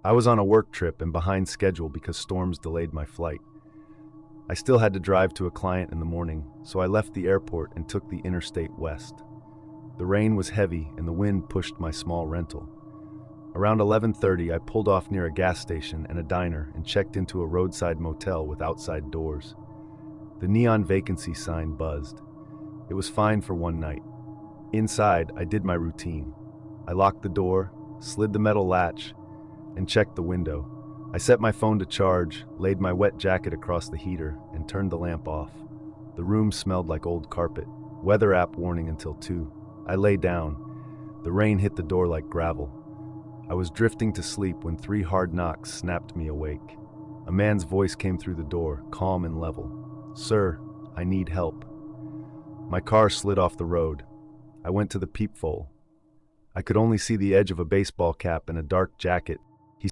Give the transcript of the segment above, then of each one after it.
I was on a work trip and behind schedule because storms delayed my flight. I still had to drive to a client in the morning, so I left the airport and took the interstate west. The rain was heavy and the wind pushed my small rental. Around 11:30, I pulled off near a gas station and a diner and checked into a roadside motel with outside doors. The neon vacancy sign buzzed. It was fine for one night. Inside, I did my routine. I locked the door, slid the metal latch, and checked the window. I set my phone to charge, laid my wet jacket across the heater, and turned the lamp off. The room smelled like old carpet. Weather app warning until 2. I lay down. The rain hit the door like gravel. I was drifting to sleep when 3 hard knocks snapped me awake. A man's voice came through the door, calm and level. "Sir, I need help." My car slid off the road. I went to the peephole. I could only see the edge of a baseball cap and a dark jacket.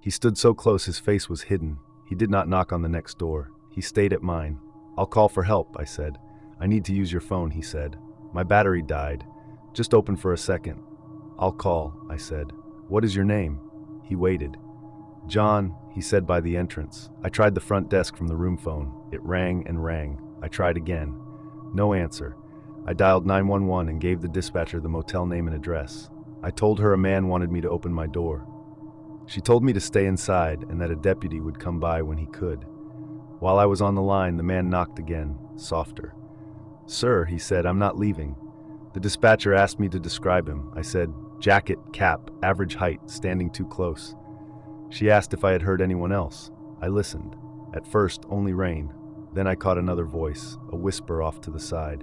He stood so close his face was hidden. He did not knock on the next door. He stayed at mine. "I'll call for help," I said. "I need to use your phone," he said. "My battery died. Just open for a second." "I'll call," I said. "What is your name?" He waited. "John," he said by the entrance. I tried the front desk from the room phone. It rang and rang. I tried again. No answer. I dialed 911 and gave the dispatcher the motel name and address. I told her a man wanted me to open my door. She told me to stay inside and that a deputy would come by when he could. While I was on the line, the man knocked again, softer. "Sir," he said, "I'm not leaving." The dispatcher asked me to describe him. I said, "Jacket, cap, average height, standing too close." She asked if I had heard anyone else. I listened. At first, only rain. Then I caught another voice, a whisper off to the side.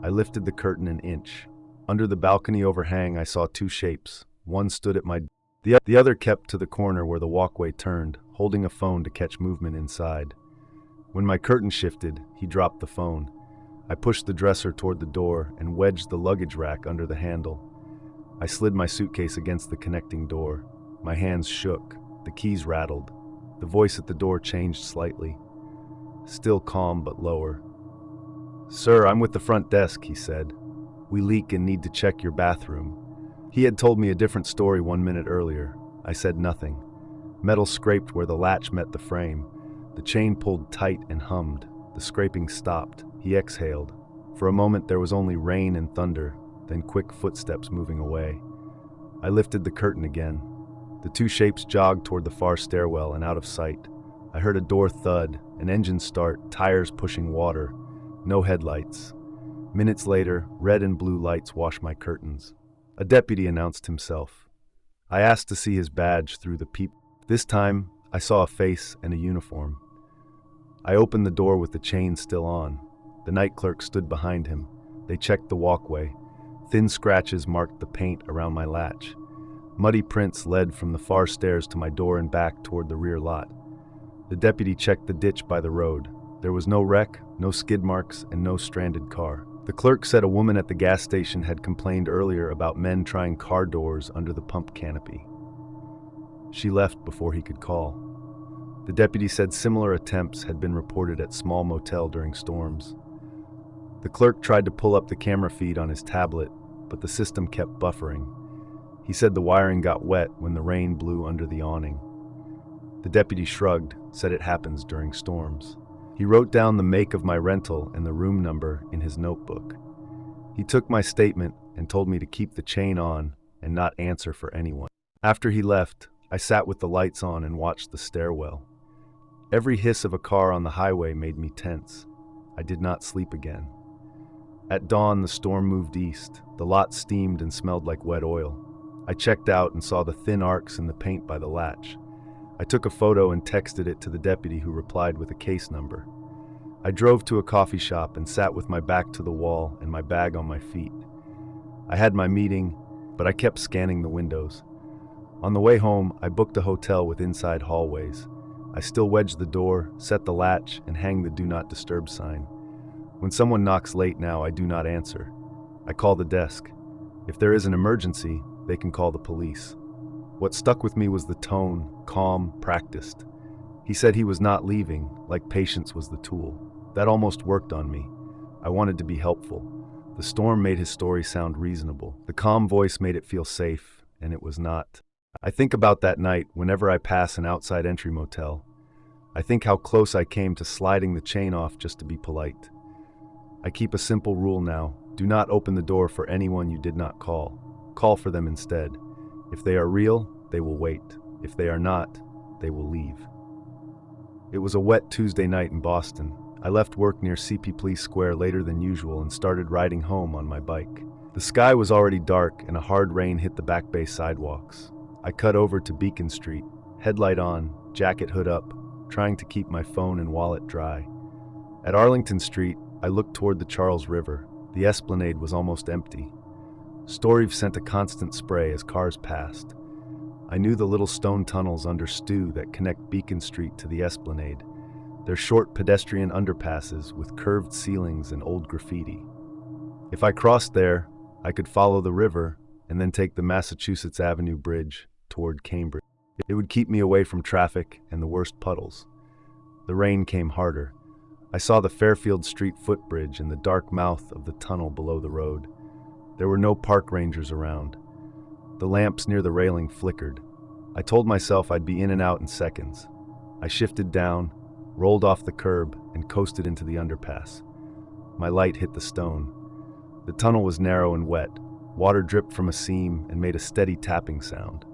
I lifted the curtain an inch. Under the balcony overhang, I saw 2 shapes. One stood at my The other kept to the corner where the walkway turned, holding a phone to catch movement inside. When my curtain shifted, he dropped the phone. I pushed the dresser toward the door and wedged the luggage rack under the handle. I slid my suitcase against the connecting door. My hands shook. The keys rattled. The voice at the door changed slightly. Still calm but lower. "Sir, I'm with the front desk," he said. "We leak and need to check your bathroom." He had told me a different story 1 minute earlier. I said nothing. Metal scraped where the latch met the frame. The chain pulled tight and hummed. The scraping stopped. He exhaled. For a moment there was only rain and thunder, then quick footsteps moving away. I lifted the curtain again. The 2 shapes jogged toward the far stairwell and out of sight. I heard a door thud, an engine start, tires pushing water. No headlights. Minutes later, red and blue lights washed my curtains. A deputy announced himself. I asked to see his badge through the peep. This time, I saw a face and a uniform. I opened the door with the chain still on. The night clerk stood behind him. They checked the walkway. Thin scratches marked the paint around my latch. Muddy prints led from the far stairs to my door and back toward the rear lot. The deputy checked the ditch by the road. There was no wreck, no skid marks, and no stranded car. The clerk said a woman at the gas station had complained earlier about men trying car doors under the pump canopy. She left before he could call. The deputy said similar attempts had been reported at small motel during storms. The clerk tried to pull up the camera feed on his tablet, but the system kept buffering. He said the wiring got wet when the rain blew under the awning. The deputy shrugged, said it happens during storms. He wrote down the make of my rental and the room number in his notebook. He took my statement and told me to keep the chain on and not answer for anyone. After he left, I sat with the lights on and watched the stairwell. Every hiss of a car on the highway made me tense. I did not sleep again. At dawn, the storm moved east. The lot steamed and smelled like wet oil. I checked out and saw the thin arcs in the paint by the latch. I took a photo and texted it to the deputy, who replied with a case number. I drove to a coffee shop and sat with my back to the wall and my bag on my feet. I had my meeting, but I kept scanning the windows. On the way home, I booked a hotel with inside hallways. I still wedge the door, set the latch, and hang the "Do Not Disturb" sign. When someone knocks late now, I do not answer. I call the desk. If there is an emergency, they can call the police. What stuck with me was the tone, calm, practiced. He said he was not leaving, like patience was the tool. That almost worked on me. I wanted to be helpful. The storm made his story sound reasonable. The calm voice made it feel safe, and it was not. I think about that night whenever I pass an outside entry motel. I think how close I came to sliding the chain off just to be polite. I keep a simple rule now: do not open the door for anyone you did not call. Call for them instead. If they are real, they will wait. If they are not, they will leave. It was a wet Tuesday night in Boston. I left work near CP Police Square later than usual and started riding home on my bike. The sky was already dark and a hard rain hit the Back Bay sidewalks. I cut over to Beacon Street, headlight on, jacket hood up, trying to keep my phone and wallet dry. At Arlington Street, I looked toward the Charles River. The Esplanade was almost empty. Stories sent a constant spray as cars passed. I knew the little stone tunnels under Stew that connect Beacon Street to the Esplanade. They're short pedestrian underpasses with curved ceilings and old graffiti. If I crossed there, I could follow the river and then take the Massachusetts Avenue Bridge toward Cambridge. It would keep me away from traffic and the worst puddles. The rain came harder. I saw the Fairfield Street footbridge and the dark mouth of the tunnel below the road. There were no park rangers around. The lamps near the railing flickered. I told myself I'd be in and out in seconds. I shifted down, rolled off the curb, and coasted into the underpass. My light hit the stone. The tunnel was narrow and wet. Water dripped from a seam and made a steady tapping sound.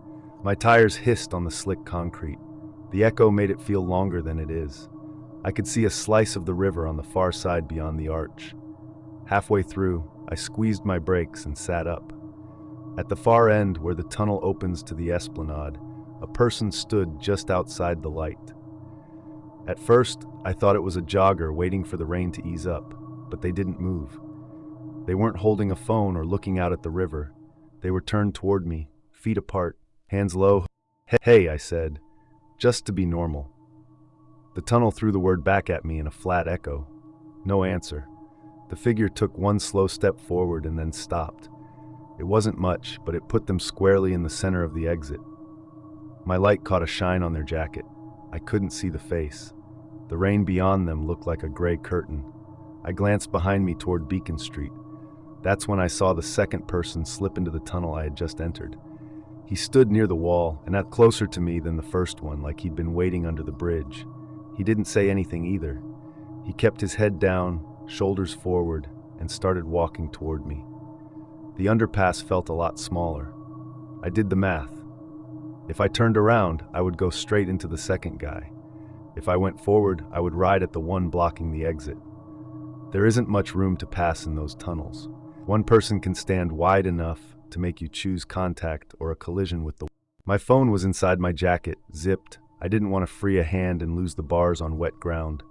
My tires hissed on the slick concrete. The echo made it feel longer than it is. I could see a slice of the river on the far side beyond the arch. Halfway through, I squeezed my brakes and sat up. At the far end, where the tunnel opens to the Esplanade, a person stood just outside the light. At first, I thought it was a jogger waiting for the rain to ease up, but they didn't move. They weren't holding a phone or looking out at the river. They were turned toward me, feet apart, hands low. "Hey," I said, just to be normal. The tunnel threw the word back at me in a flat echo. No answer. The figure took one slow step forward and then stopped. It wasn't much, but it put them squarely in the center of the exit. My light caught a shine on their jacket. I couldn't see the face. The rain beyond them looked like a gray curtain. I glanced behind me toward Beacon Street. That's when I saw the second person slip into the tunnel I had just entered. He stood near the wall, and not closer to me than the first one, like he'd been waiting under the bridge. He didn't say anything either. He kept his head down, shoulders forward, and started walking toward me. The underpass felt a lot smaller. I did the math. If I turned around, I would go straight into the second guy. If I went forward, I would ride at the one blocking the exit. There isn't much room to pass in those tunnels. One person can stand wide enough to make you choose contact or a collision with the... My phone was inside my jacket, zipped. I didn't want to free a hand and lose the bars on wet ground.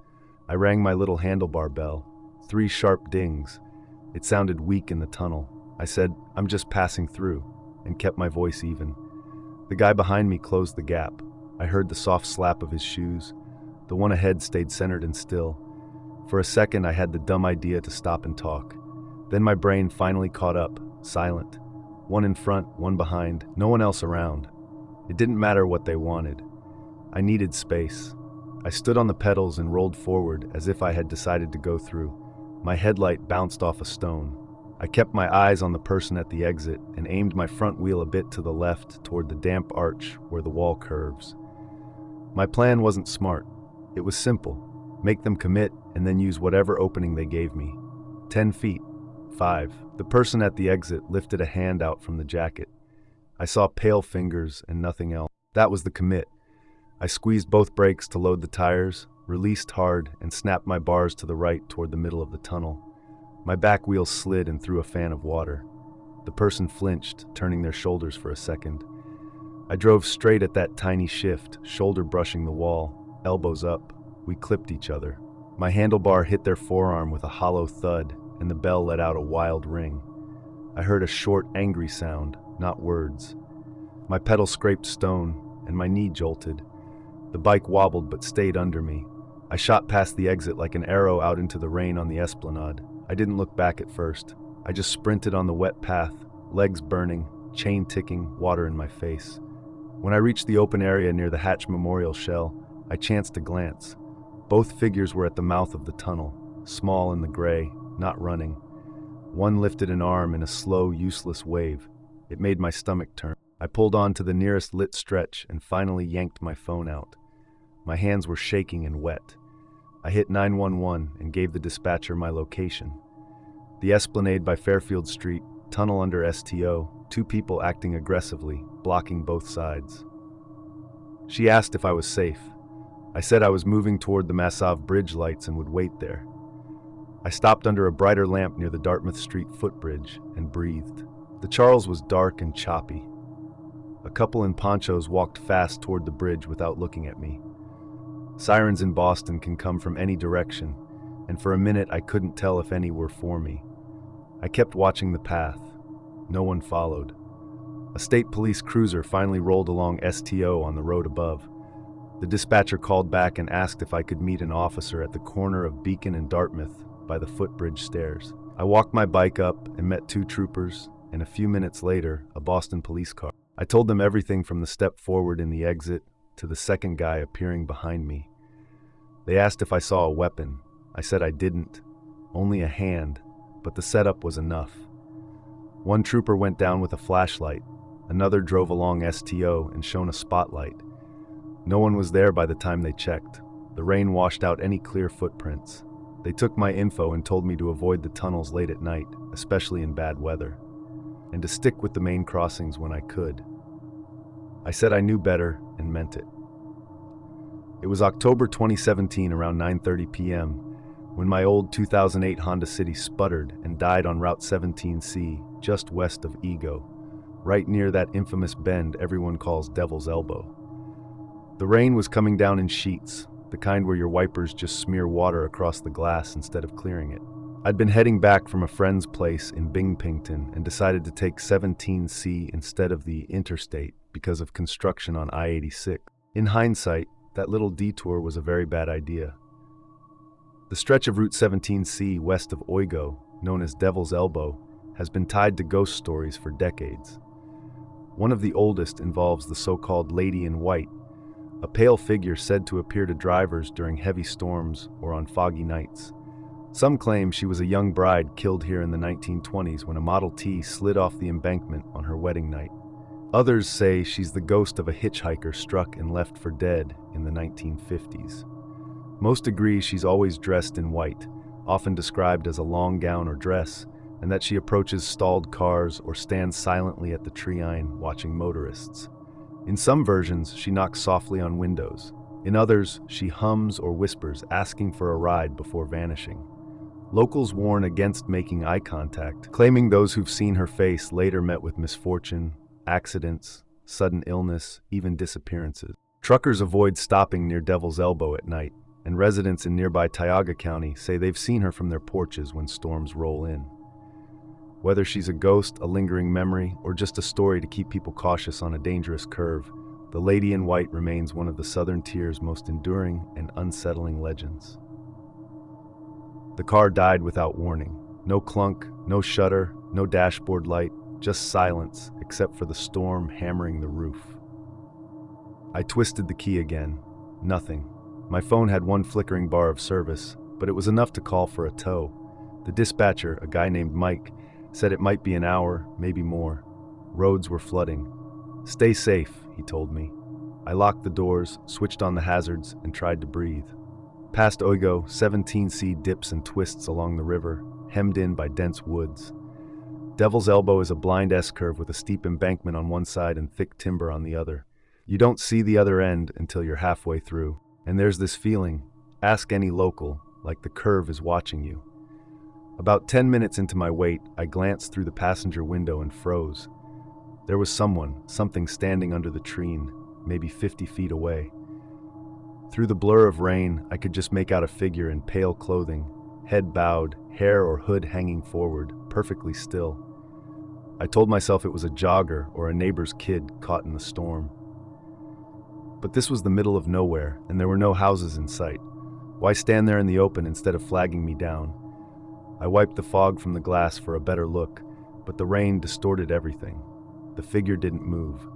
I rang my little handlebar bell. 3 sharp dings. It sounded weak in the tunnel. I said, "I'm just passing through," and kept my voice even. The guy behind me closed the gap. I heard the soft slap of his shoes. The one ahead stayed centered and still. For a second, I had the dumb idea to stop and talk. Then my brain finally caught up, silent. One in front, one behind, no one else around. It didn't matter what they wanted. I needed space. I stood on the pedals and rolled forward as if I had decided to go through. My headlight bounced off a stone. I kept my eyes on the person at the exit and aimed my front wheel a bit to the left toward the damp arch where the wall curves. My plan wasn't smart. It was simple. Make them commit and then use whatever opening they gave me. 10 feet. 5. The person at the exit lifted a hand out from the jacket. I saw pale fingers and nothing else. That was the commit. I squeezed both brakes to load the tires, released hard, and snapped my bars to the right toward the middle of the tunnel. My back wheel slid and threw a fan of water. The person flinched, turning their shoulders for a second. I drove straight at that tiny shift, shoulder brushing the wall, elbows up. We clipped each other. My handlebar hit their forearm with a hollow thud, and the bell let out a wild ring. I heard a short, angry sound, not words. My pedal scraped stone, and my knee jolted. The bike wobbled but stayed under me. I shot past the exit like an arrow out into the rain on the Esplanade. I didn't look back at first. I just sprinted on the wet path, legs burning, chain ticking, water in my face. When I reached the open area near the Hatch Memorial Shell, I chanced to glance. Both figures were at the mouth of the tunnel, small in the gray, not running. One lifted an arm in a slow, useless wave. It made my stomach turn. I pulled on to the nearest lit stretch and finally yanked my phone out. My hands were shaking and wet. I hit 911 and gave the dispatcher my location. The Esplanade by Fairfield Street, tunnel under STO, 2 people acting aggressively, blocking both sides. She asked if I was safe. I said I was moving toward the Massav Bridge lights and would wait there. I stopped under a brighter lamp near the Dartmouth Street footbridge and breathed. The Charles was dark and choppy. A couple in ponchos walked fast toward the bridge without looking at me. Sirens in Boston can come from any direction, and for a minute I couldn't tell if any were for me. I kept watching the path. No one followed. A state police cruiser finally rolled along STO on the road above. The dispatcher called back and asked if I could meet an officer at the corner of Beacon and Dartmouth by the footbridge stairs. I walked my bike up and met 2 troopers, and a few minutes later, a Boston police car. I told them everything from the step forward in the exit to the second guy appearing behind me. They asked if I saw a weapon. I said I didn't, only a hand, but the setup was enough. One trooper went down with a flashlight. Another drove along STO and shone a spotlight. No one was there by the time they checked. The rain washed out any clear footprints. They took my info and told me to avoid the tunnels late at night, especially in bad weather, and to stick with the main crossings when I could. I said I knew better and meant it. It was October 2017 around 9:30 p.m. when my old 2008 Honda City sputtered and died on Route 17C just west of Ego, right near that infamous bend everyone calls Devil's Elbow. The rain was coming down in sheets, the kind where your wipers just smear water across the glass instead of clearing it. I'd been heading back from a friend's place in Binghamton and decided to take 17C instead of the interstate because of construction on I-86. In hindsight, that little detour was a very bad idea. The stretch of Route 17C west of Oigo, known as Devil's Elbow, has been tied to ghost stories for decades. One of the oldest involves the so-called Lady in White, a pale figure said to appear to drivers during heavy storms or on foggy nights. Some claim she was a young bride killed here in the 1920s when a Model T slid off the embankment on her wedding night. Others say she's the ghost of a hitchhiker struck and left for dead in the 1950s. Most agree she's always dressed in white, often described as a long gown or dress, and that she approaches stalled cars or stands silently at the tree-line watching motorists. In some versions, she knocks softly on windows. In others, she hums or whispers, asking for a ride before vanishing. Locals warn against making eye contact, claiming those who've seen her face later met with misfortune, accidents, sudden illness, even disappearances. Truckers avoid stopping near Devil's Elbow at night, and residents in nearby Tioga County say they've seen her from their porches when storms roll in. Whether she's a ghost, a lingering memory, or just a story to keep people cautious on a dangerous curve, the Lady in White remains one of the Southern Tier's most enduring and unsettling legends. The car died without warning. No clunk, no shutter, no dashboard light, just silence, except for the storm hammering the roof. I twisted the key again. Nothing. My phone had one flickering bar of service, but it was enough to call for a tow. The dispatcher, a guy named Mike, said it might be an hour, maybe more. Roads were flooding. "Stay safe," he told me. I locked the doors, switched on the hazards, and tried to breathe. Past Oigo, 17C dips and twists along the river, hemmed in by dense woods. Devil's Elbow is a blind S-curve with a steep embankment on one side and thick timber on the other. You don't see the other end until you're halfway through, and there's this feeling, ask any local, like the curve is watching you. About 10 minutes into my wait, I glanced through the passenger window and froze. There was something standing under the tree, maybe 50 feet away. Through the blur of rain, I could just make out a figure in pale clothing, head bowed, hair or hood hanging forward, perfectly still. I told myself it was a jogger or a neighbor's kid caught in the storm. But this was the middle of nowhere, and there were no houses in sight. Why stand there in the open instead of flagging me down? I wiped the fog from the glass for a better look, but the rain distorted everything. The figure didn't move.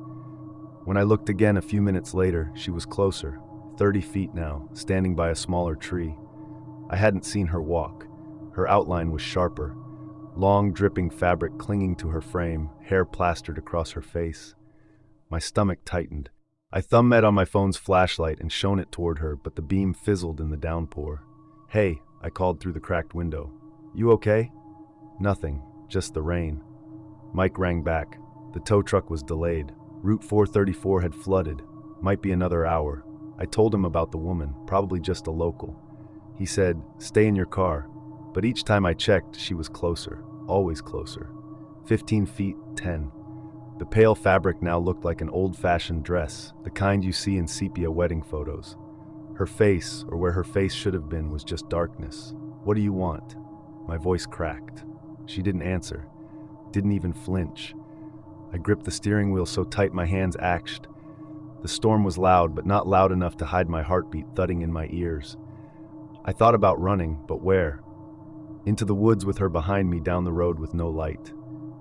When I looked again a few minutes later, she was closer, 30 feet now, standing by a smaller tree. I hadn't seen her walk. Her outline was sharper, long dripping fabric clinging to her frame, hair plastered across her face. My stomach tightened. I thumbed on my phone's flashlight and shone it toward her, but the beam fizzled in the downpour. "Hey," I called through the cracked window. "You okay?" "Nothing, just the rain." Mike rang back. The tow truck was delayed. Route 434 had flooded. Might be another hour. I told him about the woman, probably just a local. He said, "Stay in your car." But each time I checked, she was closer, always closer. 15 feet, 10. The pale fabric now looked like an old-fashioned dress, the kind you see in sepia wedding photos. Her face, or where her face should have been, was just darkness. "What do you want?" My voice cracked. She didn't answer, didn't even flinch. I gripped the steering wheel so tight my hands ached. The storm was loud, but not loud enough to hide my heartbeat thudding in my ears. I thought about running, but where? Into the woods with her behind me down the road with no light.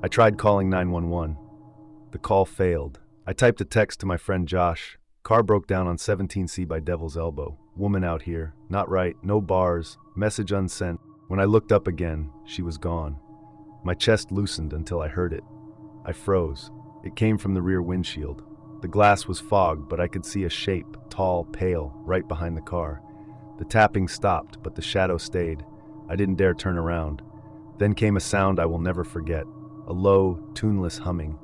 I tried calling 911. The call failed. I typed a text to my friend Josh. "Car broke down on 17C by Devil's Elbow. Woman out here. Not right. No bars. Message unsent." When I looked up again, she was gone. My chest loosened until I heard it. I froze. It came from the rear windshield. The glass was fogged, but I could see a shape, tall, pale, right behind the car. The tapping stopped, but the shadow stayed. I didn't dare turn around. Then came a sound I will never forget. A low, tuneless humming.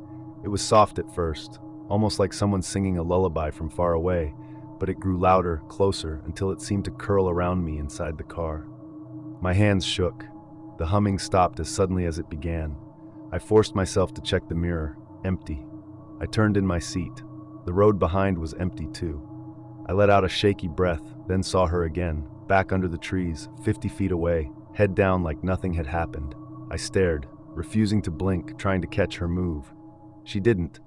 It was soft at first, almost like someone singing a lullaby from far away, but it grew louder, closer, until it seemed to curl around me inside the car. My hands shook. The humming stopped as suddenly as it began. I forced myself to check the mirror. Empty. I turned in my seat. The road behind was empty too. I let out a shaky breath, then saw her again, back under the trees, 50 feet away, head down like nothing had happened. I stared, refusing to blink, trying to catch her move. She didn't,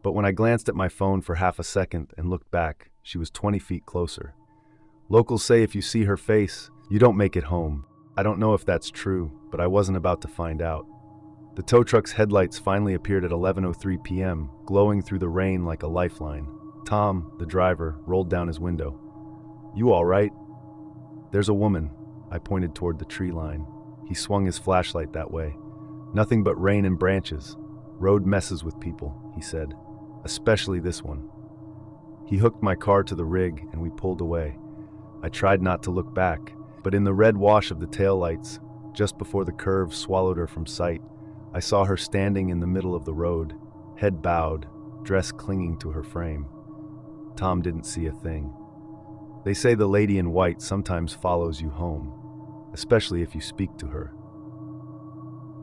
but when I glanced at my phone for half a second and looked back, she was 20 feet closer. Locals say if you see her face, you don't make it home. I don't know if that's true, but I wasn't about to find out. The tow truck's headlights finally appeared at 11:03 p.m., glowing through the rain like a lifeline. Tom, the driver, rolled down his window. "You all right?" "There's a woman." I pointed toward the tree line. He swung his flashlight that way. "Nothing but rain and branches. Road messes with people," he said. "Especially this one." He hooked my car to the rig and we pulled away. I tried not to look back, but in the red wash of the taillights, just before the curve swallowed her from sight, I saw her standing in the middle of the road, head bowed, dress clinging to her frame. Tom didn't see a thing. They say the lady in white sometimes follows you home, especially if you speak to her.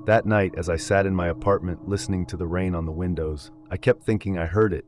That night, as I sat in my apartment listening to the rain on the windows, I kept thinking I heard it,